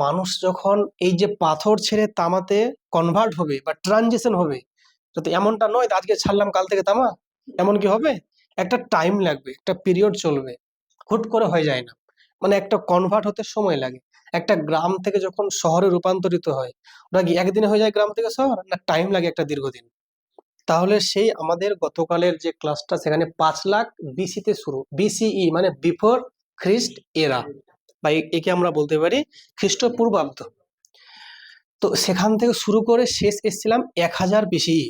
মানুষ যখন এই যে পাথর ছেড়ে তামাতে কনভার্ট হবে বা ট্রানজিশন হবে, তো এমনটা নয় আজকে ছাড়লাম কাল থেকে তামা, এমন কি হবে? একটা টাইম লাগবে, একটা পিরিয়ড চলবে, হুট করে হয়ে যায় না। মানে একটা কনভার্ট হতে সময় লাগে। একটা গ্রাম থেকে যখন শহরে রূপান্তরিত হয়, ওটা কি একদিনে হয়ে যায় গ্রাম থেকে শহর, না টাইম লাগে একটা দীর্ঘদিন? তাহলে সেই আমাদের গতকালের যে ক্লাসটা সেখানে 5 লাখ বিসিতে শুরু, বিসিই মানে বিফোর খ্রিস্ট এরা, বা একে আমরা বলতে পারি খ্রিস্টপূর্বাব্দ। তো সেখান থেকে শুরু করে শেষ এসেছিলাম 1000 বিসিই,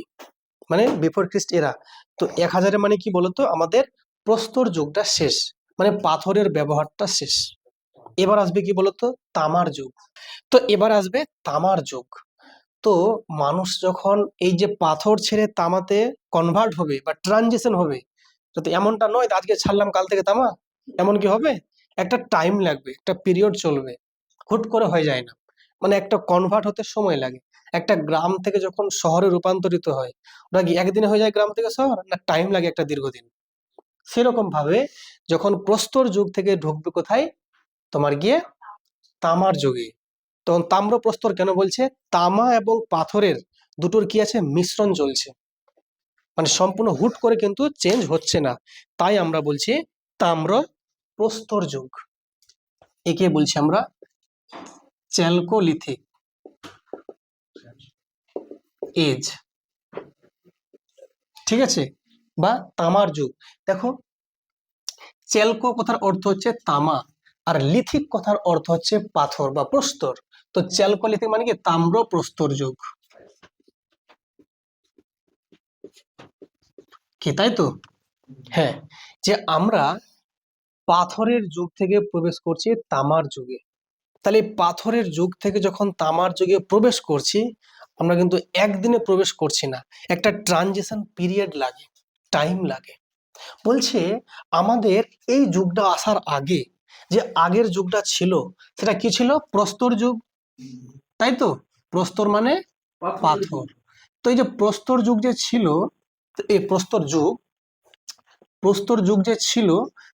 মানে বিফোর খ্রিস্ট এরা। তো 1000 মানে কি বলতো, আমাদের প্রস্তর যুগটা শেষ, মানে পাথরের ব্যবহারটা শেষ। এবার আসবে কি বলতো, তামার যুগ। তো এবার আসবে তামার যুগ। তো মানুষ যখন এই যে পাথর ছেড়ে তামাতে কনভার্ট হবে বা ট্রানজিশন হবে, তো এমনটা নয় আজকে ছাড়লাম কাল থেকে তামা, এমন কি হবে? একটা টাইম লাগবে, একটা পিরিয়ড চলবে, হুট করে হয়ে যায় না। মানে একটা কনভার্ট হতে সময় লাগে। একটা গ্রাম থেকে যখন শহরে রূপান্তরিত হয়, ওটা কি একদিনে হয়ে যায় গ্রাম থেকে শহর, না টাইম লাগে একটা দীর্ঘদিন? সেরকম ভাবে যখন প্রস্তর যুগ থেকে ঢুকবে কোথায়, তোমার গিয়ে তামার যুগে। তখন তাম্র প্রস্তর কেন বলছে? তামা এবং পাথরের দুটোর কি আছে, মিশ্রণ চলছে, মানে সম্পূর্ণ হুট করে কিন্তু চেঞ্জ হচ্ছে না। তাই আমরা বলছি তাম্র প্রস্তর যুগ। একে বলছি আমরা চ্যালকোলিথিক এজ, ঠিক আছে, বা তামার যুগ। দেখো, চ্যালকো কথার অর্থ হচ্ছে তামা, আর লিথিক কথার অর্থ হচ্ছে পাথর বা প্রস্তর। তো চ্যালকোলিথিক মানে কি, তাম্র প্রস্তর যুগ, কি তাই তো? হ্যাঁ, যে আমরা পাথরের যুগ থেকে প্রবেশ করছি তামার যুগে। তাহলে এই পাথরের যুগ থেকে যখন তামার যুগে প্রবেশ করছি, আমরা কিন্তু একদিনে প্রবেশ করছি না, একটা ট্রানজিশন পিরিয়ড লাগে, টাইম লাগে। বলছে আমাদের এই যুগটা আসার আগে যে আগের যুগটা ছিল, সেটা কি ছিল? প্রস্তর যুগ, তাই তো? প্রস্তর মানে পাথর। তো এই যে প্রস্তর যুগ যে ছিল, এই প্রস্তর যুগ যে ছিল,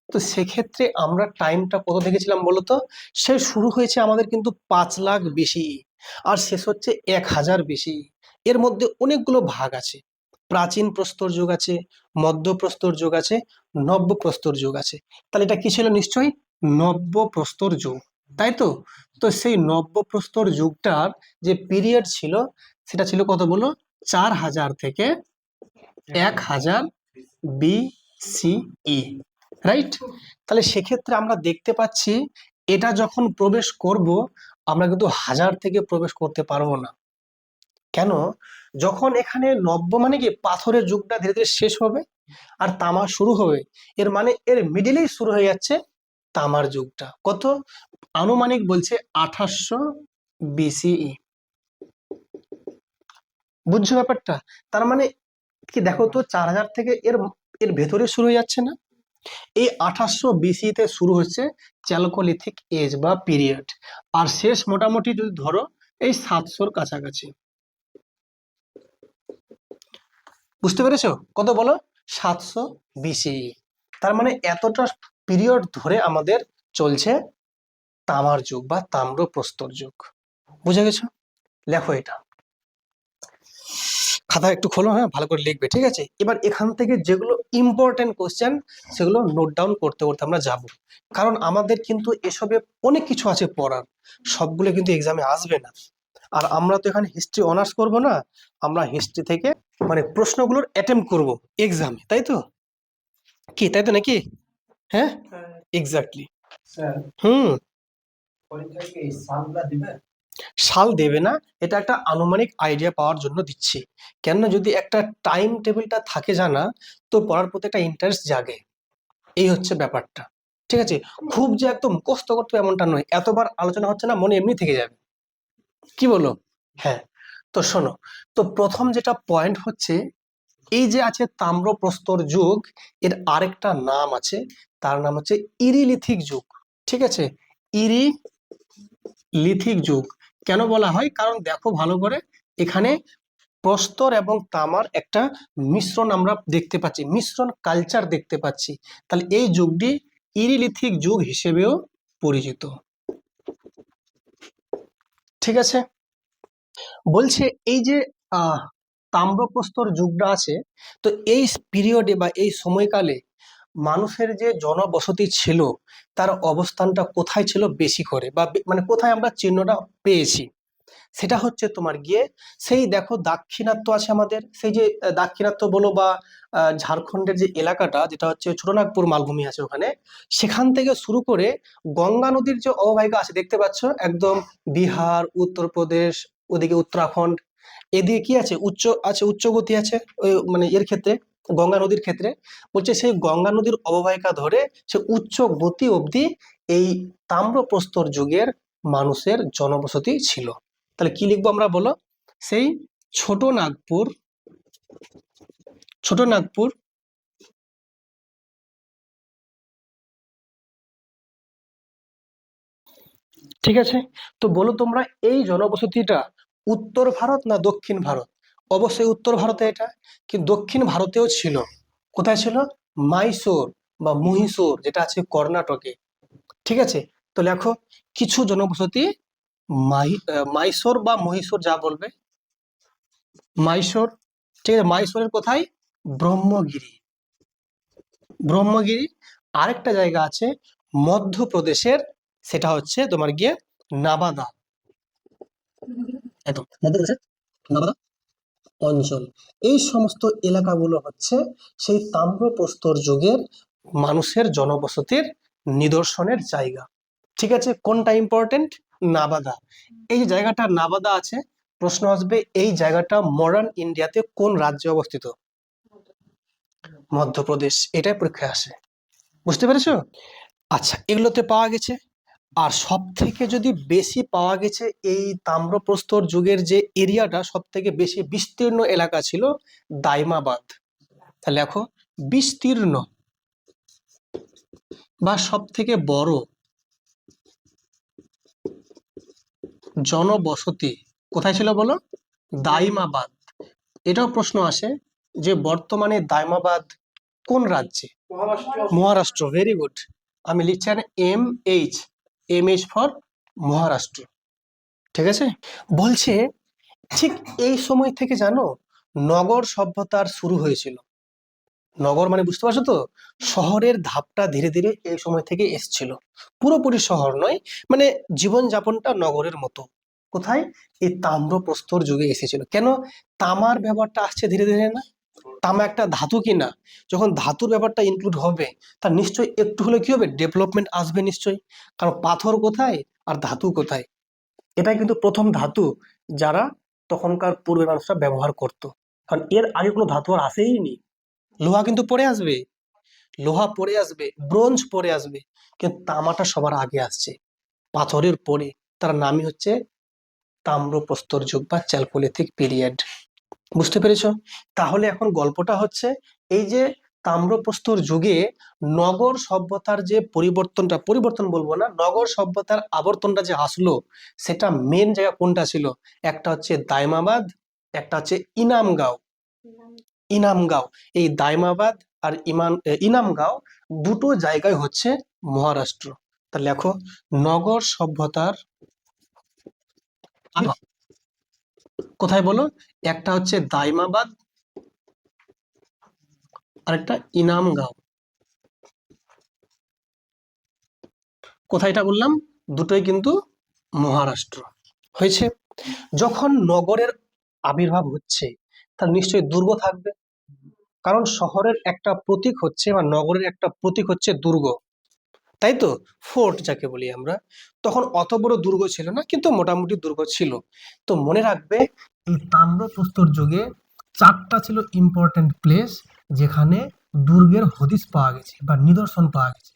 তো সেক্ষেত্রে আমরা টাইমটা কত দেখেছিলাম বলতো? সে শুরু হয়েছে আমাদের কিন্তু 5 লাখ বেশি, আর শেষ হচ্ছে 1000 বেশি। এর মধ্যে অনেকগুলো ভাগ আছে। প্রাচীন প্রস্তর যুগ আছে, মধ্য প্রস্তর যুগ আছে, নব্য প্রস্তর যুগ আছে। তাহলে এটা কি ছিল? নিশ্চয়ই নব্য প্রস্তর যুগ, তাই তো? তো সেই নব্য প্রস্তর যুগটার যে পিরিয়ড ছিল, সেটা ছিল কত বলো? 4000 থেকে 1000 বিসিই, রাইট? তাহলে সেক্ষেত্রে আমরা দেখতে পাচ্ছি এটা যখন প্রবেশ করব, আমরা কিন্তু 1000 থেকে প্রবেশ করতে পারবো না। কেন? যখন এখানে নব্য মানে কি, পাথরের যুগটা ধীরে ধীরে শেষ হবে আর তামা শুরু হবে, এর মানে এর মিডিলেই শুরু হয়ে যাচ্ছে তামার যুগটা। কত? আনুমানিক বলছে 2800 বিসিই। বুঝছো ব্যাপারটা? তার মানে কি, দেখো তো 4000 থেকে এর এর ভেতরে শুরু হয়ে যাচ্ছে না? এই 2800 বিসিতে শুরু হচ্ছে চ্যালকোলিথিক এজ বা পিরিয়ড, আর শেষ মোটামুটি যদি ধরো এই 700-র কাছাকাছি। বুঝতে পেরেছো? কত বলো? 700 বিসিই। তার মানে এতটা পিরিয়ড ধরে আমাদের চলছে তামার যুগ বা তাম্র প্রস্তর যুগ। বুঝে গেছো? লেখো এটা, খাতা একটু খোলো, হ্যাঁ, ভালো করে লিখবে, ঠিক আছে? এবার এখান থেকে যেগুলো ইম্পর্টেন্ট কোশ্চেন, সেগুলো নোট ডাউন করতে করতে আমরা যাব, কারণ আমাদের কিন্তু এসবে অনেক কিছু আছে পড়ার, সবগুলো কিন্তু এক্সামে আসবে না। আর আমরা তো এখানে হিস্ট্রি অনার্স করব না, আমরা হিস্ট্রি থেকে মানে প্রশ্নগুলোর অ্যাটেম্প্ট করব এক্সামে, তাই তো? কি তাই তো নাকি? হ্যাঁ, এক্স্যাক্টলি। হুম, সাল দেবে না, এটা একটা আনুমানিক আইডিয়া পাওয়ার জন্য দিচ্ছি। কেন, যদি একটা টাইম টেবিলটা থাকে জানা, তো পড়ার প্রতি একটা ইন্টারেস্ট জাগে। এই হচ্ছে ব্যাপারটা, ঠিক আছে? খুব যে একদম মুখস্থ করতে হবে এমনটা নয়, এতবার আলোচনা হচ্ছে না, মনে এমনি থেকে যাবে। কি বলো? হ্যাঁ। তো শোনো, তো প্রথম যেটা পয়েন্ট হচ্ছে, এই যে আছে তাম্রপ্রস্তর যুগ, এর আরেকটা নাম আছে, তার নাম হচ্ছে ইরিলিথিক যুগ, ঠিক আছে? ইরিলিথিক যুগ কেন বলা হয়? কারণ দেখো ভালো করে, এখানে প্রস্তর এবং তামার একটা মিশ্রণ আমরা দেখতে পাচ্ছি, মিশ্রণ কালচার দেখতে পাচ্ছি। তাহলে এই যুগটি ইরিলিথিক যুগ হিসেবেও পরিচিত। ঠিক আছে, বলছে এই যে আহ তাম্রপ্রস্তর যুগটা আছে, তো এই পিরিয়ডে বা এই সময়কালে মানুষের যে জনবসতি ছিল তার অবস্থানটা কোথায় ছিল বেশি করে, বা মানে কোথায় আমরা চিহ্নটা পেয়েছি, সেটা হচ্ছে তোমার গিয়ে সেই দেখো দাক্ষিণাত্য আছে আমাদের, সেই যে দাক্ষিণাত্য বলো বা ঝাড়খণ্ডের যে এলাকাটা যেটা হচ্ছে ছোটনাগপুর মালভূমি আছে ওখানে, সেখান থেকে শুরু করে গঙ্গা নদীর যে অববাহিকা আছে দেখতে পাচ্ছ একদম, বিহার, উত্তরপ্রদেশ, ওদিকে উত্তরাখণ্ড, এদিকে কি আছে উচ্চ গতি আছে ওই মানে এর ক্ষেত্রে, গঙ্গা নদীর ক্ষেত্রে, বলছে সেই গঙ্গা নদীর অববাহিকা ধরে সে উচ্চ গতি অবধি এই তাম্রপ্রস্তর যুগের মানুষের জনবসতি ছিল। তাহলে কি লিখবো আমরা বলো, সেই ছোট নাগপুর, ছোট নাগপুর ঠিক আছে। তো বলো তোমরা এই জনবসতিটা উত্তর ভারত না দক্ষিণ ভারত? অবশ্যই উত্তর ভারতে এটা, কিন্তু দক্ষিণ ভারতেও ছিল। কোথায় ছিল? মাইসোর বা মহীশূর যেটা আছে কর্ণাটকে। ঠিক আছে, তো লেখো কিছু জনবসতি মাইসোর বা মহীশূর যা বলবে, মাইসোর। ঠিক আছে, মাইসোরের কোথায়? ব্রহ্মগিরি, ব্রহ্মগিরি। আরেকটা জায়গা আছে মধ্যপ্রদেশের, সেটা হচ্ছে তোমার গিয়ে নাবাদা, একদম মধ্যপ্রদেশের নাবাদা অঞ্চল। এই সমস্ত এলাকাগুলো হচ্ছে সেই তাম্রপ্রস্তর যুগের মানুষের জনবসতির নিদর্শনের জায়গা। ঠিক আছে, কোনটা ইম্পর্টেন্ট? নাবাদা। এই যে জায়গাটা নাবাদা আছে, প্রশ্ন আসবে এই জায়গাটা মডার্ন ইন্ডিয়াতে কোন রাজ্যে অবস্থিত? মধ্যপ্রদেশ, এটাই পরীক্ষায় আসে। বুঝতে পেরেছো? আচ্ছা, এগুলোতে পাওয়া গেছে। আর সব থেকে যদি বেশি পাওয়া গেছে এই তাম্রপ্রস্তর যুগের যে এরিয়াটা সব থেকে বেশি বিস্তীর্ণ এলাকা ছিল দাইমাবাদ। তাহলে দেখো বিস্তীর্ণ বা সব থেকে বড় জনবসতি কোথায় ছিল বলো? দাইমাবাদ। এটাও প্রশ্ন আসে যে বর্তমানে দাইমাবাদ কোন রাজ্যে? মহারাষ্ট্র। Very good. আমি লিখছি MH, MH ফর মহারাষ্ট্র। ঠিক আছে, বলছে ঠিক এই সময় থেকে জানো নগর সভ্যতার শুরু হয়েছিল। নগর মানে বুঝতে পারছো তো, শহরের ধাপটা ধীরে ধীরে এই সময় থেকে এসছিল। পুরোপুরি শহর নয়, মানে জীবনযাপনটা নগরের মতো। কোথায়? এই তাম্রপ্রস্তর যুগে এসেছিল। কেন? তামার ব্যাপারটা আসছে ধীরে ধীরে না? তামা একটা ধাতু কিনা, যখন ধাতুর ব্যাপারটা ইনক্লুড হবে তার নিশ্চয়ই একটু হলে কি হবে, ডেভেলপমেন্ট আসবে নিশ্চয়ই। কারণ পাথর কোথায় আর ধাতু কোথায়, এটা কিন্তু প্রথম ধাতু যারা তখনকার পূর্বের মানুষরা ব্যবহার করত। কারণ এর আগে কোনো ধাতু আর আসেই নি। লোহা কিন্তু পরে আসবে, লোহা পরে আসবে, ব্রোঞ্জ পরে আসবে, কিন্তু তামাটা সবার আগে আসছে, পাথরের পরে। তার নামই হচ্ছে তাম্রপ্রস্তর যুগ বা চ্যালকোলিথিক পিরিয়ড। বুঝতে পেরেছো? তাহলে এখন গল্পটা হচ্ছে এই যে তাম্রপ্রস্তর যুগে নগর সভ্যতার যে পরিবর্তনটা, পরিবর্তন বলবো না, নগর সভ্যতার আবর্তনটা যে আসলো, সেটা মেন জায়গা কোনটা ছিল? একটা হচ্ছে দাইমাবাদ, একটা হচ্ছে ইনামগাঁও। ইনামগাঁও, এই দাইমাবাদ আর ইনামগাঁও দুটো জায়গায় হচ্ছে মহারাষ্ট্র। তা লেখো নগর সভ্যতার আবির্ভাব কোথায় বলো? একটা হচ্ছে দাইমাবাদ, আরেকটা ইনামগাঁও। কোথায় এটা বললাম? দুটোই কিন্তু মহারাষ্ট্র। হয়েছে। যখন নগরের আবির্ভাব হচ্ছে তার নিশ্চয়ই দুর্গ থাকবে, কারণ শহরের একটা প্রতীক হচ্ছে বা নগরের একটা প্রতীক হচ্ছে দুর্গ, তাই তো? ফোর্ট যাকে বলি আমরা। তখন অত বড় দুর্গ ছিল না, কিন্তু মোটামুটি দুর্গ ছিল। তো মনে রাখবে এই তাম্রপ্রস্তর যুগে চারটা ছিল ইম্পর্টেন্ট প্লেস যেখানে দুর্গের হদিস পাওয়া গেছে বা নিদর্শন পাওয়া গেছে।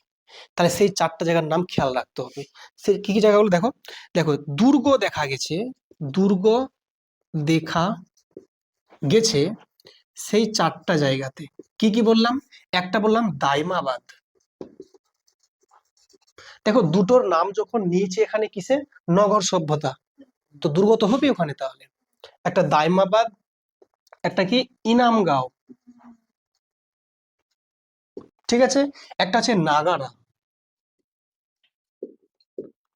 তাহলে সেই চারটা জায়গার নাম খেয়াল রাখতে হবে। সে কি কি জায়গাগুলো দেখো, দেখো দুর্গ দেখা গেছে, দুর্গ দেখা গেছে সেই চারটা জায়গাতে। কি কি বললাম? একটা বললাম দাইমাবাদ। দেখো দুটোর নাম যখন নিয়েছে এখানে কিসে, নগর সভ্যতা, তো দুর্গ তো হবে ওখানে। তাহলে একটা দাইমাবাদ, একটা কি ইনামগাঁও, ঠিক আছে, একটা আছে নাগারা,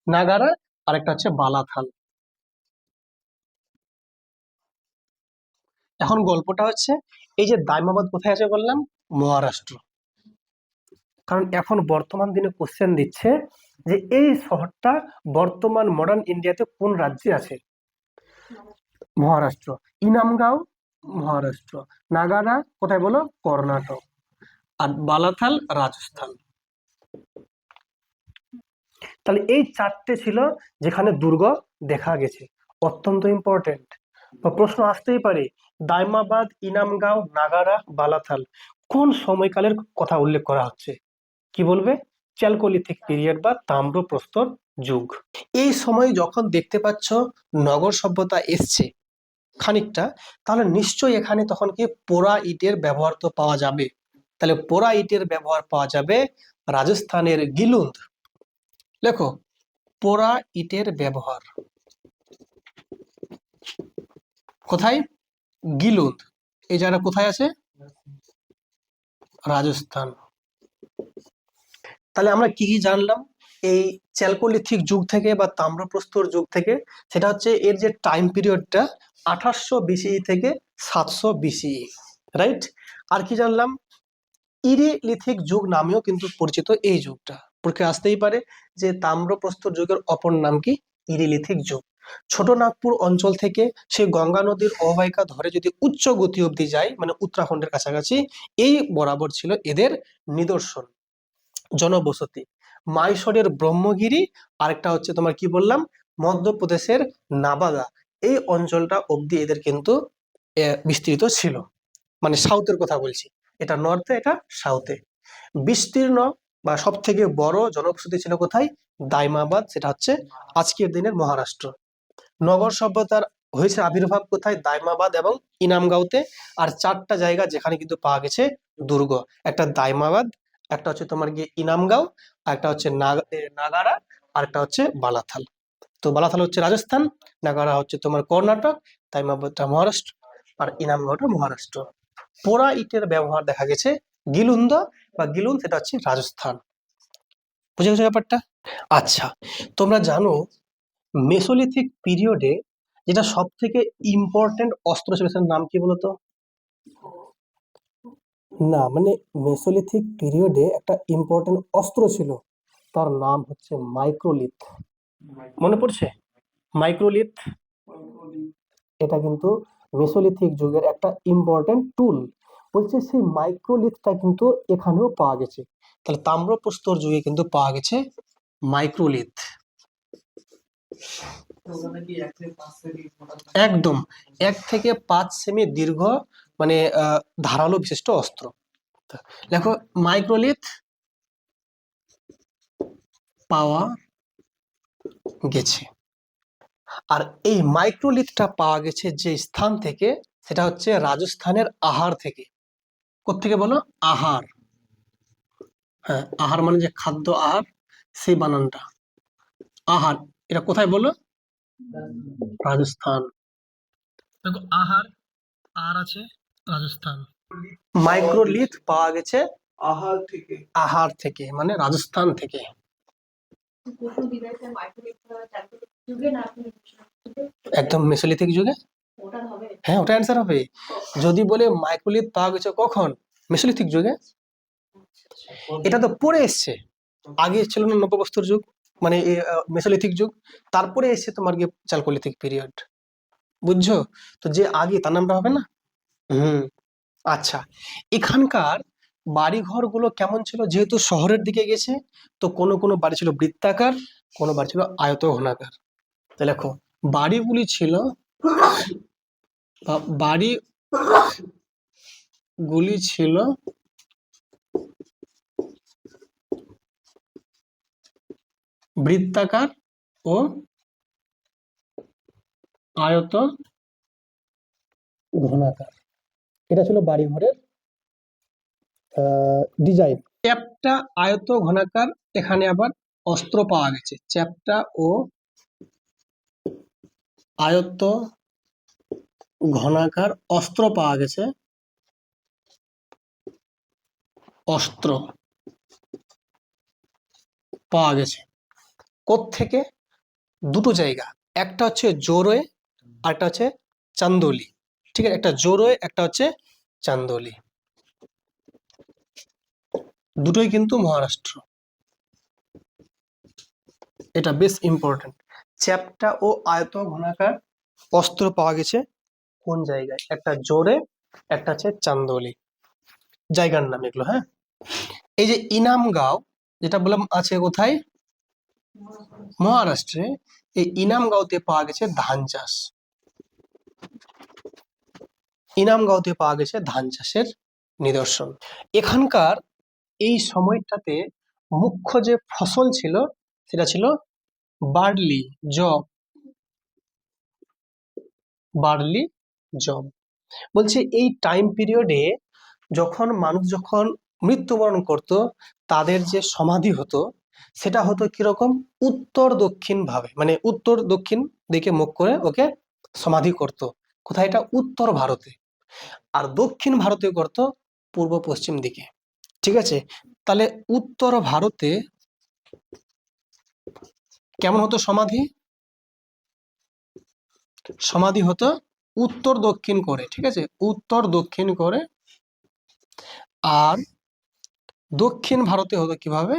নাগারা, আর একটা হচ্ছে বালাথাল। এখন গল্পটা হচ্ছে, এই যে দাইমাবাদ কোথায় আছে বললাম? মহারাষ্ট্র। কারণ এখন বর্তমান দিনে কোশ্চেন দিচ্ছে যে এই শহরটা বর্তমান মডার্ন ইন্ডিয়াতে কোন রাজ্যে আছে? মহারাষ্ট্র। ইনামগাঁও মহারাষ্ট্র। নাগারা কোথায় বলো? কর্ণাটক। আর বালাথাল রাজস্থান। তাহলে এই চারটে ছিল যেখানে দুর্গ দেখা গেছে, অত্যন্ত ইম্পর্টেন্ট। বা প্রশ্ন আসতেই পারে, দাইমাবাদ, ইনামগাঁও, নাগারা, বালাথাল কোন সময়কালের কথা উল্লেখ করা হচ্ছে? কি বলবে? চ্যালকোলিথিক পিরিয়ড বা তাম্রপ্রস্তর যুগ। এই সময় যখন দেখতে পাচ্ছ নগর সভ্যতা এসছে খানিকটা, তাহলে নিশ্চয়ই এখানে তখন কি পোড়া ইটের ব্যবহার তো পাওয়া যাবে। তাহলে পোড়া ইটের ব্যবহার পাওয়া যাবে রাজস্থানের গিলুন্দ। দেখো, পোড়া ইটের ব্যবহার কোথায়? গিলুন্দ। এই জায়গাটা কোথায় আছে? রাজস্থান। তাহলে আমরা কি কি জানলাম এই চ্যালকোলিথিক যুগ থেকে বা তাম্রপ্রস্তর যুগ থেকে? সেটা হচ্ছে এর যে টাইম পিরিয়ডটা 2800 বিসিই থেকে 700 বিসিই, রাইট? আর কি জানলাম? ইরিলিথিক যুগ নামেও কিন্তু পরিচিত এই যুগটা। পরীক্ষায় আসতেই পারে যে তাম্রপ্রস্তর যুগের অপর নাম কি? ইরিলিথিক যুগ। ছোট নাগপুর অঞ্চল থেকে সেই গঙ্গা নদীর অববাহিকা ধরে যদি উচ্চ গতি অবধি যায়, মানে উত্তরাখণ্ডের কাছাকাছি, এই বরাবর ছিল এদের নিদর্শন, জনবসতি। মাইসরের ব্রহ্মগিরি, আরেকটা হচ্ছে তোমার কি বললাম, মধ্যপ্রদেশের নাবাদা, এই অঞ্চলটা অবধি এদের কিন্তু বিস্তৃত ছিল। মানে সাউথের কথা বলছি, এটা নর্থে, এটা সাউথে। বিস্তীর্ণ বা সব থেকে বড় জনবসতি ছিল কোথায়? দাইমাবাদ, সেটা হচ্ছে আজকের দিনের মহারাষ্ট্র। নগর সভ্যতার হয়েছে আবির্ভাব কোথায়? দাইমাবাদ এবং ইনামগাঁওতে। আর চারটা জায়গা যেখানে কিন্তু পাওয়া গেছে দুর্গ, একটা দাইমাবাদ, একটা হচ্ছে তোমার গিয়ে ইনামগাঁও, আর একটা হচ্ছে নাগারা, আর একটা হচ্ছে বালাথাল। তো বালাথাল হচ্ছে রাজস্থান, নাগারা হচ্ছে তোমার কর্ণাটক, দাইমাবাদটা মহারাষ্ট্র, আর ইনামগাঁওটা মহারাষ্ট্র। পোড়া ইটের ব্যবহার দেখা গেছে গিলুন্দ বা গিলুন, সেটা হচ্ছে রাজস্থান। বুঝে গেছে ব্যাপারটা? আচ্ছা, তোমরা জানো মেসোলিথিক পিরিয়ডে যেটা সব থেকে ইম্পর্টেন্ট অস্ত্র ছিল সেটার নাম কি বলতো? না, মানে মেসোলিথিক পিরিয়ডে একটা ইম্পর্টেন্ট অস্ত্র ছিল, তার নাম হচ্ছে মাইক্রোলিথ। মনে পড়ছে? মাইক্রোলিথ, এটা কিন্তু মেসোলিথিক যুগের একটা ইম্পর্টেন্ট টুল। বলছে সেই মাইক্রোলিথটা কিন্তু এখানেও পাওয়া গেছে। তাহলে তাম্রপ্রস্তর যুগে কিন্তু পাওয়া গেছে মাইক্রোলিথ। একদম 1 থেকে 5 সেমি দীর্ঘ, মানে ধারালো বিশিষ্ট অস্ত্র। দেখো, মাইক্রোলিথ পাওয়া গেছে। আর এই মাইক্রোলিথটা পাওয়া গেছে যে স্থান থেকে, সেটা হচ্ছে রাজস্থানের আহার থেকে। কোত্থেকে বলো? আহার। হ্যাঁ, আহার মানে যে খাদ্য আহার, সেই বানানটা আহার। এটা কোথায় বলো? রাজস্থান। দেখো, আহার আর আছে রাজস্থান। মাইক্রোলিথ পাওয়া গেছে আহার থেকে, মানে রাজস্থান থেকে। একদম মেসোলিথিক যুগে। হ্যাঁ, ওটা অ্যান্সার হবে। যদি বলে মাইক্রোলিথ পাওয়া গেছে কখন? মেসোলিথিক যুগে। এটা তো পরে এসছে, আগে ছিল না নবপ্রস্তর যুগ, মানে মেসোলিথিক যুগ, তারপরে এসছে তোমার গিয়ে চালকোলিথিক পিরিয়ড। বুঝছো? তো যে আগে তার নামটা হবে না। হুম। আচ্ছা, এখানকার বাড়িঘর গুলো কেমন ছিল? যেহেতু শহরের দিকে গেছে, তো কোনো কোনো বাড়ি ছিল বৃত্তাকার, কোনো বাড়ি ছিল আয়ত ঘনাকার। তো দেখো, বাড়িগুলি ছিল বাড়িগুলি ছিল বৃত্তাকার ও আয়ত ঘনাকার। এটা ছিল বাড়িঘরের ডিজাইন। চ্যাপ্টা, আয়ত ঘনাকার, এখানে আবার অস্ত্র পাওয়া গেছে। চ্যাপ্টা ও আয়ত ঘনাকার অস্ত্র পাওয়া গেছে। অস্ত্র পাওয়া গেছে কোত্থেকে? দুটো জায়গা, একটা হচ্ছে জোরে, আর একটা হচ্ছে চান্দোলি। ঠিক আছে, একটা জোরয়, একটা হচ্ছে চান্দোলি, দুটোই কিন্তু মহারাষ্ট্র। এটা বেশ ইম্পর্টেন্ট। চ্যাপ্টা ও আয়ত ঘনাকার অস্ত্র পাওয়া গেছে কোন জায়গায়? একটা জোরে, একটা হচ্ছে চান্দোলি, জায়গার নাম এগুলো। হ্যাঁ, এই যে ইনামগাঁও যেটা বললাম আছে কোথায়? মহারাষ্ট্রে। এই ইনামগাঁওতে পাওয়া গেছে ধান চাষ, ইনামগাঁওতে পাওয়া গেছে ধান চাষের নিদর্শন। এখানকার এই সময়টাতে মুখ্য যে ফসল ছিল সেটা ছিল বার্লি, জব, বার্লি, জব। বলছে এই টাইম পিরিয়ডে যখন মানুষ যখন মৃত্যুবরণ করত, তাদের যে সমাধি হতো সেটা হতো কিরকম? উত্তর দক্ষিণ ভাবে, মানে উত্তর দক্ষিণ দিকে মুখ করে ওকে সমাধি করত। কোথায়? এটা উত্তর ভারতে। আর দক্ষিণ ভারতে করত পূর্ব পশ্চিম দিকে। ঠিক আছে, তাহলে উত্তর ভারতে কেমন হতো সমাধি? সমাধি হতো উত্তর দক্ষিণ করে। ঠিক আছে, উত্তর দক্ষিণ করে। আর দক্ষিণ ভারতে হতো কিভাবে?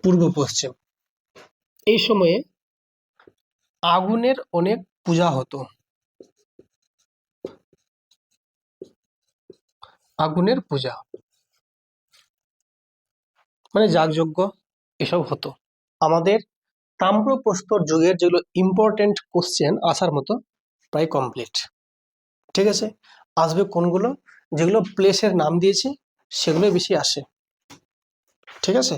পূর্ব পশ্চিম। এই সময়ে আগুনের অনেক পূজা হতো, আগুনের পূজা মানে যাগযজ্ঞ এসব হতো। আমাদের তাম্রপ্রস্তর যুগের যেগুলো ইম্পর্টেন্ট কোশ্চেন আসার মতো প্রায় কমপ্লিট। ঠিক আছে, আসবে কোনগুলো? যেগুলো প্লেসের নাম দিয়েছি সেগুলো বেশি আসে। ঠিক আছে,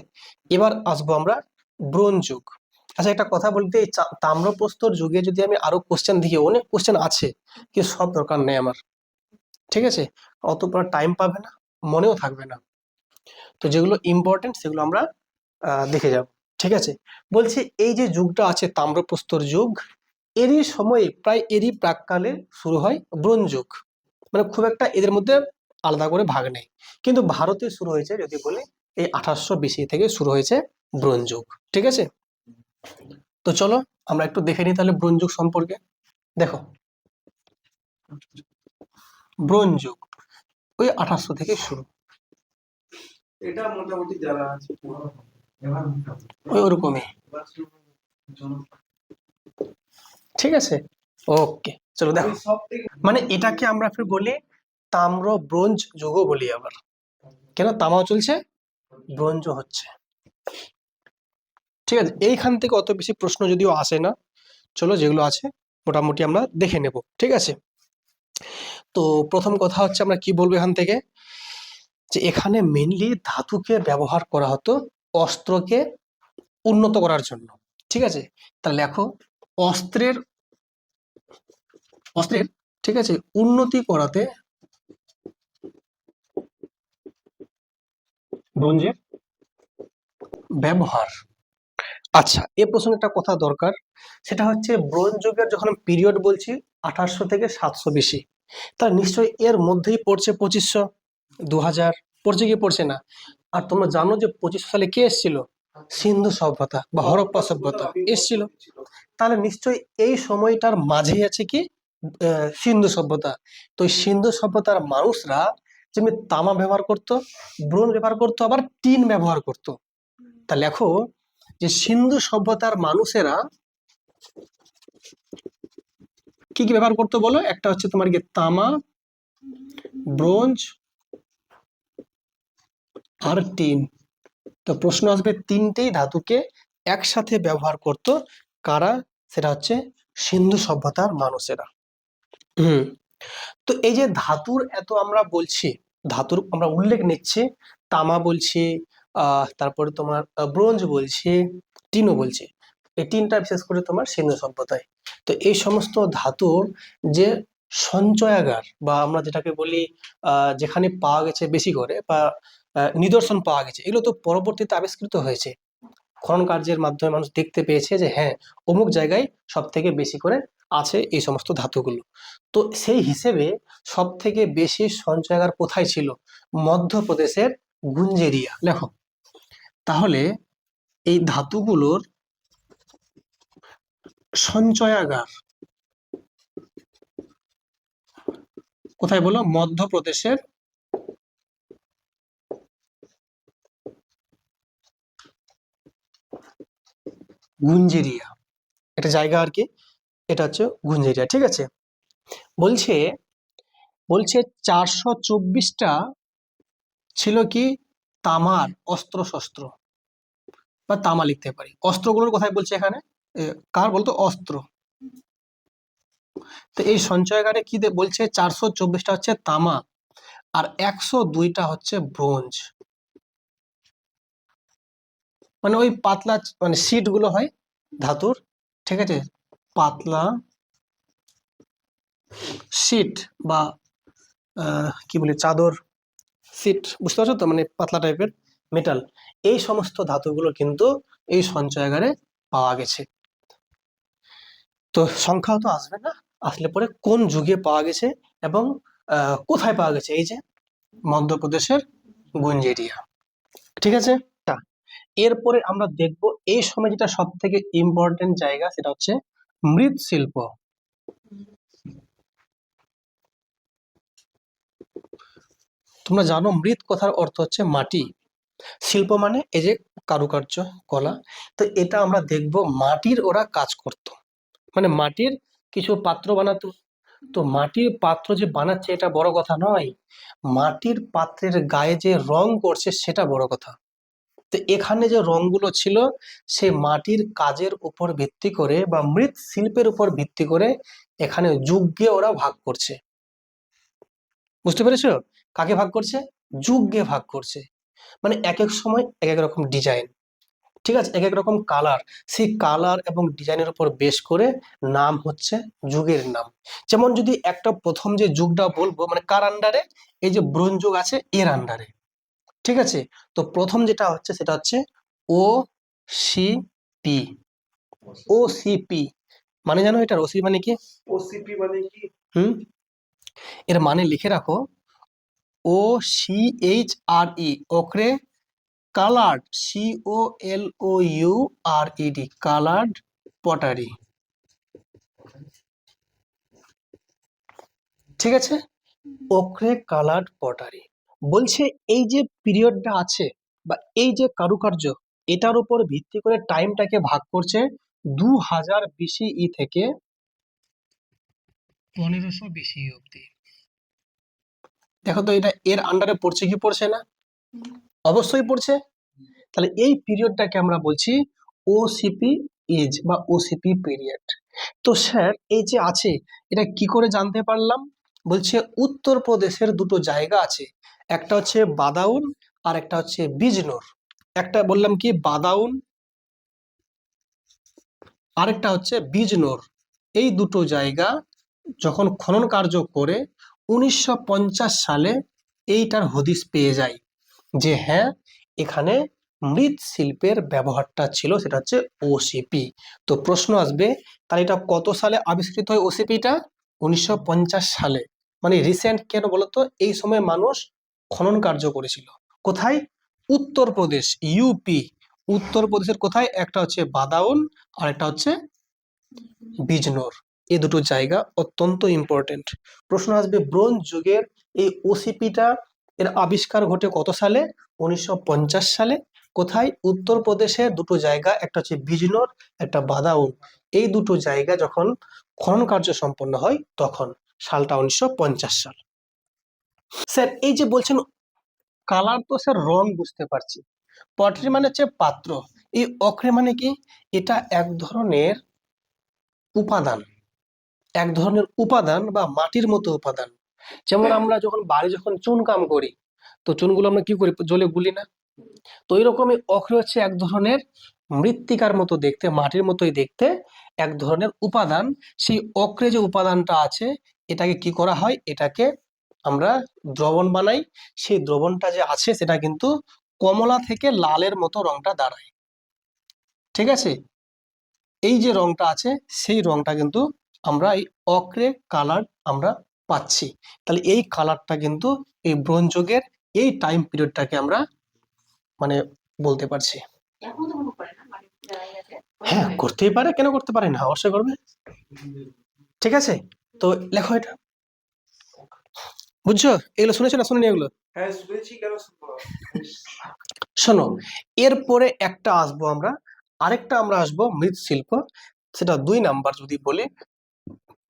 এবার আসবো আমরা ব্রোঞ্জ যুগ। আচ্ছা, একটা কথা বলতে, এই তাম্রপ্রস্তর যুগে যদি আমি আরো কোশ্চেন দেখি, অনেক কোশ্চেন আছে কিন্তু সব দরকার নেই আমার। ঠিক আছে, অত পর টাইম পাবে না, মনেও থাকবে না। তো যেগুলো ইম্পর্টেন্ট সেগুলো আমরা দেখে যাব। ঠিক আছে, বলছি এই যে যুগটা আছে তাম্রপ্রস্তর যুগ, এরই সময়ে প্রায় এরই প্রাককালে শুরু হয় ব্রোঞ্জ যুগ। মানে খুব একটা এদের মধ্যে আলাদা করে ভাগ নেই, কিন্তু ভারতে শুরু হয়েছে যদি বলি এই 1800 BC থেকে শুরু হয়েছে ব্রোঞ্জ যুগ। ঠিক আছে, তো চলো আমরা একটু দেখে নিই তাহলে ব্রোঞ্জ যুগ সম্পর্কে। দেখো, ব্রোঞ্জ যুগ ওই 1800 থেকে শুরু, এটা মোটামুটি জানা আছে। ওই ওরকমই। ঠিক আছে, ওকে, চলো দেখো। মানে এটাকে আমরা ফির বলি তাম্র ব্রোঞ্জ যুগও বলি আবার। কেন? তামাও চলছে, ব্রোঞ্জও হচ্ছে। ঠিক আছে, এইখান থেকে অত বেশি প্রশ্ন যদিও আসে না, চলো যেগুলো আছে মোটামুটি আমরা দেখে নেব। ঠিক আছে, তো প্রথম কথা হচ্ছে আমরা কি বলবো এখান থেকে, যে এখানে মেনলি ধাতুকে ব্যবহার করা হতো অস্ত্রকে উন্নত করার জন্য। ঠিক আছে, তাহলে লেখো অস্ত্রের, অস্ত্রের ঠিক আছে উন্নতি করাতে ব্রোঞ্জের ব্যবহার। আচ্ছা, এ প্রসঙ্গে একটা কথা দরকার, সেটা হচ্ছে ব্রোঞ্জ যুগের যখন পিরিয়ড বলছি 1800 থেকে 700 বেশি, তার নিশ্চয়ই এর মধ্যেই পড়ছে 2500, 2000 পড়ছে কি পড়ছে না? আর তোমরা জানো যে 2500 সালে কে এসেছিল? সিন্ধু সভ্যতা বা হরপ্পা সভ্যতা এসেছিল। তাহলে নিশ্চয়ই এই সময়টার মাঝেই আছে কি সিন্ধু সভ্যতা। তো এই সিন্ধু সভ্যতার মানুষরা যেমনি তামা ব্যবহার করত, ব্রোঞ্জ ব্যবহার করতো, আবার টিন ব্যবহার করত। তা লেখো যে সিন্ধু সভ্যতার মানুষেরা কি কি ব্যবহার করতো বলো? একটা হচ্ছে তোমার কি তামা, ব্রোঞ্জ আর টিন। তো প্রশ্ন আসবে তিনটেই ধাতুকে একসাথে ব্যবহার করত কারা? সেটা হচ্ছে সিন্ধু সভ্যতার মানুষেরা। হুম, তো এই যে ধাতুর এত আমরা বলছি, ধাতুর আমরা উল্লেখ নিচ্ছি, তামা বলছি, তারপরে তোমার ব্রোঞ্জ বলছি, টিনও বলছি। এই তিনটা বিশেষ করে তোমার সিন্ধু সভ্যতায়। তো এই সমস্ত ধাতুর যে সঞ্চয়াগার বা আমরা যেটাকে বলি যেখানে পাওয়া গেছে বেশি করে বা নিদর্শন পাওয়া গেছে, এগুলো তো পরবর্তীতে আবিষ্কৃত হয়েছে। খনন কার্যের মাধ্যমে মানুষ দেখতে পেয়েছে যে হ্যাঁ, অমুক জায়গায় সব থেকে বেশি করে আছে এই সমস্ত ধাতুগুলো। তো সেই হিসেবে সব থেকে বেশি সঞ্চয়াগার কোথায় ছিল? মধ্যপ্রদেশের গুঞ্জেরিয়া। লেখো তাহলে এই ধাতুগুলোর সঞ্চয়াগার কোথায় বলো? মধ্যপ্রদেশের গুঞ্জেরিয়া, এটা জায়গা আর কি, এটা হচ্ছে গুঞ্জেরিয়া। ঠিক আছে, বলছে বলছে 424টা ছিল কি তামার অস্ত্র শস্ত্র, বা তামা লিখতে পারি। অস্ত্রগুলোর কথাই বলছে এখানে, কার বলতো? অস্ত্র। তো এই সঞ্চয়গারে কি বলছে? 424টা হচ্ছে তামা, আর 102টা হচ্ছে ব্রোঞ্জ। মানে ওই পাতলা, মানে শিট গুলো হয় ধাতুর, ঠিক আছে, পাতলা শিট বা কি বলি, চাদর, শিট, বুঝতে পারছো তো, মানে পাতলা টাইপের মেটাল। এই সমস্ত ধাতুগুলো কিন্তু এই সঞ্চয়াগারে পাওয়া গেছে। তো সংখ্যা তো আসবে না, আসলে পরে কোন যুগে পাওয়া গেছে এবং কোথায় পাওয়া গেছে? এই যে মধ্যপ্রদেশের গুঞ্জ এরিয়া। ঠিক আছে, এরপরে আমরা দেখব এই সময় যেটা সব থেকে ইম্পর্টেন্ট জায়গা, সেটা হচ্ছে মৃৎশিল্প। তোমরা জানো মৃৎ কথার অর্থ হচ্ছে মাটি, শিল্প মানে এই যে কারুকার্য, কলা। তো এটা আমরা দেখব মাটির ওরা কাজ করত, মানে মাটির কিছু পাত্র বানাতো। তো মাটির পাত্র যে বানাচ্ছে এটা বড় কথা নয়, মাটির পাত্রের গায়ে যে রং করছে সেটা বড় কথা। তো এখানে যে রংগুলো ছিল, সে মাটির কাজের উপর ভিত্তি করে বা মৃৎ শিল্পের উপর ভিত্তি করে এখানে যুগে ওরা ভাগ করছে। বুঝতে পেরেছো? কাকে ভাগ করছে? যুগে ভাগ করছে। মানে এক এক সময় এক এক রকম ডিজাইন, ঠিক আছে, এক এক রকম কালার। সেই কালার এবং ডিজাইনের উপর বেশ করে নাম হচ্ছে যুগের নাম। যেমন যদি একটা প্রথম যে যুগটা বলবো, মানে কার আন্ডারে? এই যে ব্রোঞ্জ যুগ আছে এর আন্ডারে। ঠিক আছে, তো প্রথম যেটা হচ্ছে সেটা হচ্ছে ও সি পি। ও সি পি মানে জানো এটা? ওসি মানে কি? ওসিপি মানে কি? হুম, এর মানে লিখে রাখো। O C H R E, ochre coloured, C O L O U R E D, coloured pottery. ঠিক আছে, ওকরে কালার্ড পটারি। বলছে এই যে পিরিয়ডটা আছে বা এই যে কারুকার্য, এটার উপর ভিত্তি করে টাইমটাকে ভাগ করছে 2000 বিসিই থেকে 1500 বিসিই অব্দি। দেখো তো এটা এর আন্ডারে পড়ছে কি পড়ছে না? অবশ্যই পড়ছে। তাহলে এই পিরিয়ডটাকে আমরা বলছি ওসিপি এজ বা ওসিপি পিরিয়ড। তো স্যার এই যে আছে, এটা কি করে জানতে পারলাম? বলছে উত্তরপ্রদেশের দুটো জায়গা আছে, একটা হচ্ছে বাদাউন আর একটা হচ্ছে বিজনোর। একটা বললাম কি বাদাউন, আরেকটা হচ্ছে বিজনোর। এই দুটো জায়গা যখন খনন কার্য করে 1950 সালে এইটার হদিস পেয়ে যায় যে হ্যাঁ, এখানে মৃৎশিল্পের ব্যবহারটা ছিল, সেটা হচ্ছে ওসিপি। তো প্রশ্ন আসবে, তাহলে এটা কত সালে আবিষ্কৃত হয় ওসিপিটা? 1950 সালে। মানে রিসেন্ট কেন বলতো? এই সময় মানুষ খনন কার্য করেছিল। কোথায়? উত্তরপ্রদেশ, ইউপি। উত্তরপ্রদেশের কোথায়? একটা হচ্ছে বাদাউন আর একটা হচ্ছে বিজনোর। এই দুটো জায়গা অত্যন্ত ইম্পর্টেন্ট। প্রশ্ন আসবে ব্রোঞ্জ যুগের এই ওসিপিটা এর আবিষ্কার ঘটে কত সালে? 1950 সালে। কোথায়? উত্তরপ্রদেশের দুটো জায়গা, একটা হচ্ছে বিজনোর, একটা বাদাউন। এই দুটো জায়গা যখন খনন কার্য সম্পন্ন হয় তখন, সালটা 1950 সাল। স্যার এই যে বলছেন কালার, তো স্যার রং বুঝতে পারছি। পটরি মানে হচ্ছে পাত্র। এই অক্রে মানে কি? এটা এক ধরনের উপাদান, এক ধরনের উপাদান বা মাটির মতো উপাদান। যেমন আমরা যখন বাড়ি যখন চুনকাম করি, তো চুনগুলো আমরা কি করি? জলে গুলি না? তো ওইরকমই অক্র হচ্ছে এক ধরনের মৃত্তিকার মতো দেখতে, মাটির মতোই দেখতে এক ধরনের উপাদান। সেই অক্রে যে উপাদানটা আছে, এটাকে কি করা হয়? এটাকে আমরা দ্রবণ বানাই। সেই দ্রবণটা যে আছে সেটা কিন্তু কমলা থেকে লালের মতো রংটা দাঁড়ায়। ঠিক আছে, এই যে রংটা আছে সেই রংটা কিন্তু আমরা এই অক্রে কালার আমরা পাচ্ছি। তাহলে এই কালারটা কিন্তু এই ব্রোঞ্জ যুগের এই টাইম পিরিয়ডটাকে আমরা মানে বলতে পারছি। হ্যাঁ, করতেই পারে, কেন করতে পারে না? অবশ্যই করবে। ঠিক আছে, তো লেখো এটা। বুঝছো? এগুলো শুনেছো না শুনিনি এগুলো? হ্যাঁ শুনেছি, কেন শুনবো না? শোনো, এরপরে একটা আসবো আমরা, আরেকটা আমরা আসবো মৃৎশিল্প, সেটা 2 নাম্বার যদি বলি,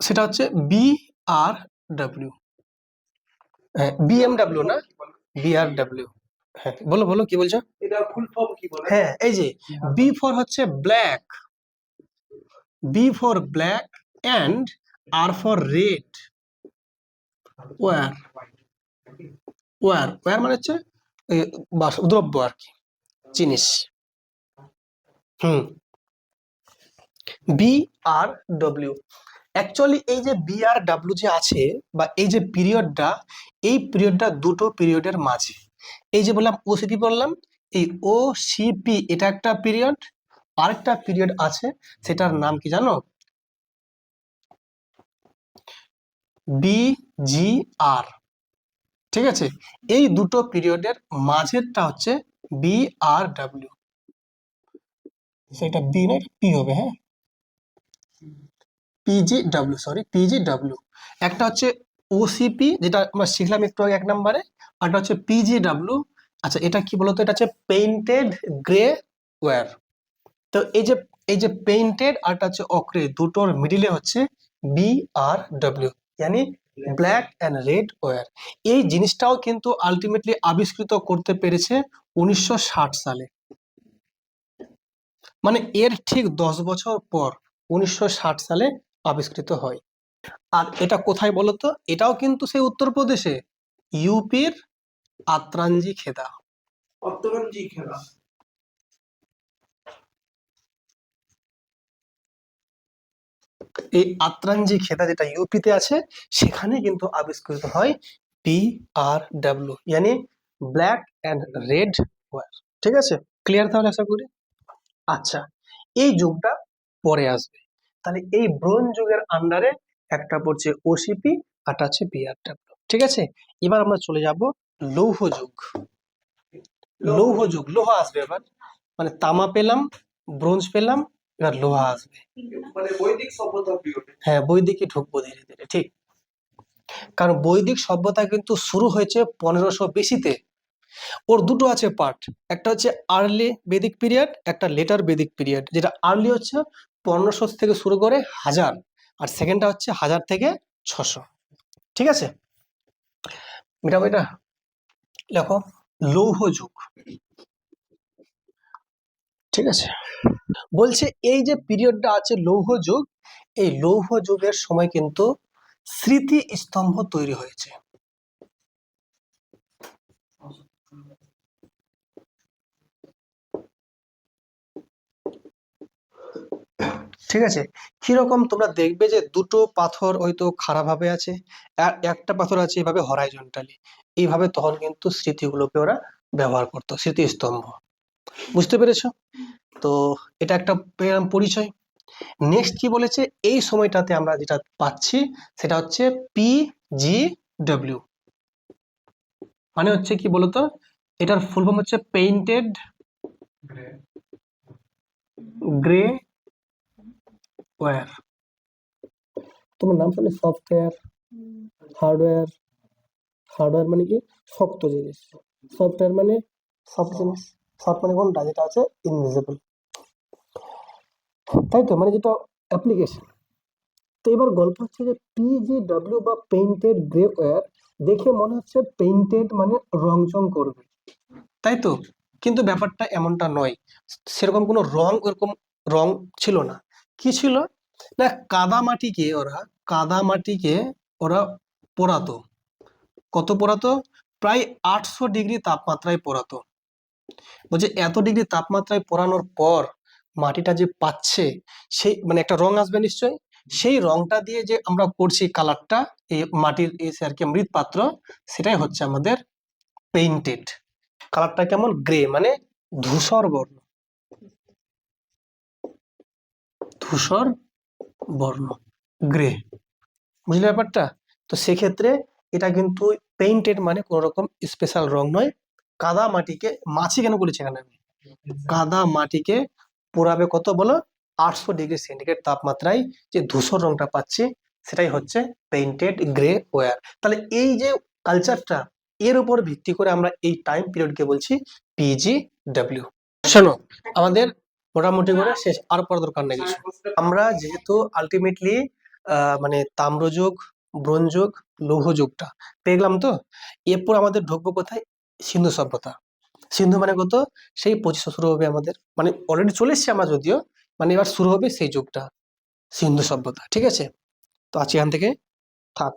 সেটা হচ্ছে BRW। হ্যাঁ, বিএমডাব্লিউ না, BRW। হ্যাঁ, বলো বলো কি বলছো? এটা ফুল ফর্ম কি বলে? হ্যাঁ, এই যে বি ফর হচ্ছে black, B for black and R for red. War, war war মানে হচ্ছে এই দ্রব্য আর কি, জিনিস। হুম, BRW। অ্যাকচুয়ালি এই যে BRW যে আছে, বা এই যে পিরিয়ডটা, এই পিরিয়ডটা দুটো পিরিয়ডের মাঝে। এই যে বললাম ওসিপি বললাম, এই OCP এটা একটা পিরিয়ড, আরেকটা পিরিয়ড আছে, সেটার নাম কি জানো? BGR। ঠিক আছে, এই দুটো পিরিয়ডের মাঝেরটা হচ্ছে BRW। সেটা বি না, পি হবে। হ্যাঁ, PGW, সরি PGW। একটা হচ্ছে OCP যেটা আমরা শিখলাম একটু আগে 1 নম্বরে, আরটা হচ্ছে PGW। আচ্ছা, এটা কি বলতো? এটা হচ্ছে পেইন্টেড গ্রে ওয়্যার। তো এই যে পেইন্টেড আরটা হচ্ছে অক্রে, দুটোর মিডিলে হচ্ছে BRW, মানে ব্ল্যাক অ্যান্ড রেড ওয়্যার। এই জিনিসটাও কিন্তু আলটিমেটলি আবিষ্কৃত করতে পেরেছে 1960 সালে, মানে এর ঠিক 10 বছর পর 1960 সালে আবিষ্কৃত হয়। আর এটা কোথায় বলতো? এটাও কিন্তু সেই উত্তরপ্রদেশে, ইউপির আত্রাঞ্জি খেদা। অত্তরঞ্জি খেলা। এই আত্রাঞ্জি খেদা যেটা ইউপিতে আছে, সেখানে কিন্তু আবিষ্কৃত হয় BRW, মানে ব্ল্যাক অ্যান্ড রেড ওয়্যার। ঠিক আছে, ক্লিয়ার তাহলে আশা করি। আচ্ছা, এই যুগটা পরে আসবে, তাহলে এই ব্রোঞ্জ যুগের আন্ডারে একটা পড়ছে OCP, আরটা হচ্ছে BRW। ঠিক আছে, এবার আমরা চলে যাব লৌহ যুগ। লৌহ যুগ, লোহা আসবে এবার, মানে তামা পেলাম, ব্রোঞ্জ পেলাম, এবার লোহা আসবে। মানে বৈদিক সভ্যতার পিরিয়ডে। হ্যাঁ, বৈদিকই ঢুকবো ধীরে ধীরে, ঠিক। কারণ বৈদিক সভ্যতা কিন্তু শুরু হয়েছে 1500 BC-তে। ওর দুটো আছে পার্ট, একটা হচ্ছে আর্লি বেদিক পিরিয়ড, একটা লেটার বেদিক পিরিয়ড। যেটা আর্লি হচ্ছে 1500 থেকে শুরু করে 1000, আর সেকেন্ডটা হচ্ছে 1000 থেকে 600। ঠিক আছে, মেটাবো এটা। দেখো, লৌহ যুগ। ঠিক আছে, বলছে এই যে পিরিয়ডটা আছে লৌহ যুগ, এই লৌহ যুগের সময় কিন্তু স্মৃতি স্তম্ভ তৈরি হয়েছে। ঠিক আছে, কিরকম তোমরা দেখবে যে দুটো পাথর হয়তো খারাপ ভাবে আছে, আর একটা পাথর আছে এভাবে হরাইজন্টালি, এইভাবে তখন কিন্তু স্মৃতিগুলোকে ওরা ব্যবহার করতো, স্মৃতিস্তম্ভ। বুঝতে পেরেছো? তো এটা একটা পেলাম পরিচয়। নেক্সট কি বলেছে? এই সময়টাতে আমরা যেটা পাচ্ছি সেটা হচ্ছে PGW, মানে হচ্ছে কি বলতো? এটার ফুল ফর্ম হচ্ছে পেইন্টেড গ্রে ওয়্যার। তোমার নাম শুনলে সফটওয়্যার, হার্ডওয়্যার। হার্ডওয়্যার মানে কি? শক্ত জিনিস। সফটওয়্যার মানে সফট জিনিস। সফট মানে কোনটা? যেটা আছে ইনভিজিবল, তাই তো, মানে যেটা অ্যাপ্লিকেশন। তো এবার গল্প হচ্ছে যে PGW বা পেইন্টেড গ্রে ওয়্যার, দেখে মনে হচ্ছে পেইন্টেড মানে রংচং করবে, তাই তো, কিন্তু ব্যাপারটা এমনটা নয়। সেরকম কোনো রং, ওরকম রং ছিল না। কি ছিল না, কাদা মাটিকে ওরা পোড়াতো। কত পোড়াতো? প্রায় 800 ডিগ্রি তাপমাত্রায় পোড়াতো। বলছে এত ডিগ্রি তাপমাত্রায় পোড়ানোর পর মাটিটা যে পাচ্ছে, সেই মানে একটা রং আসবে নিশ্চয়ই, সেই রংটা দিয়ে যে আমরা করছি কালারটা, এই মাটির এসে আর কি মৃৎপাত্র, সেটাই হচ্ছে আমাদের পেইন্টেড। কালারটা কেমন? গ্রে, মানে ধূসর বর্ণ, ধূসর বর্ণ, গ্রে। বুঝলে ব্যাপারটা? তো সেক্ষেত্রে এটা কিন্তু পেইন্টেড মানে কোন রকম স্পেশাল রং নয়। কাদা মাটিকে, মাছি কেন বলেছি এখানে আমি, কাদা মাটিকে পোড়াবে কত বলো? 800 ডিগ্রি সেন্টিগ্রেড তাপমাত্রায় যে ধূসর রংটা পাচ্ছি, সেটাই হচ্ছে পেইন্টেড গ্রে ওয়্যার। তাহলে এই যে কালচারটা, এর উপর ভিত্তি করে আমরা এই টাইম পিরিয়ডকে বলছি PGW। শোনো, আমাদের মোটামুটি করে শেষ, আর পর দরকার নেই কিছু। আমরা যেহেতু আলটিমেটলি মানে তাম্রযুগ, ব্রোঞ্জ যুগ, লৌহ যুগটা পেয়ে গেলাম, তো এরপর আমাদের ঢুকবো কোথায়? সিন্ধু সভ্যতা। সিন্ধু মানে কত? সেই 2500 শুরু হবে আমাদের, মানে অলরেডি চলে এসছি আমরা যদিও, মানে এবার শুরু হবে সেই যুগটা, সিন্ধু সভ্যতা। ঠিক আছে, তো আজকে এখান থেকে থাক।